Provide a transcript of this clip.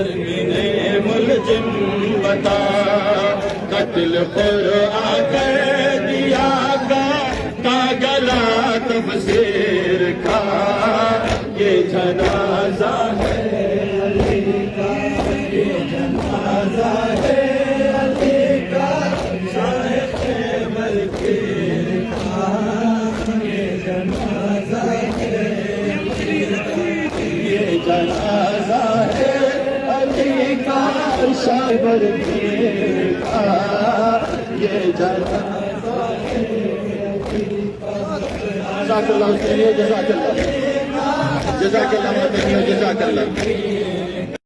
ملزم بتا قتل قرآن کر دیا کا گلا تفسیر کا یہ جنازہ ہے علی کا یہ جنازہ ہے علی کا شاہ خیبر کے کا یہ جنازہ ہے یہ جنازہ ہے علی کا شاہبر کے کا یہ جنازہ ہے جزاک اللہ جزاک اللہ جزاک اللہ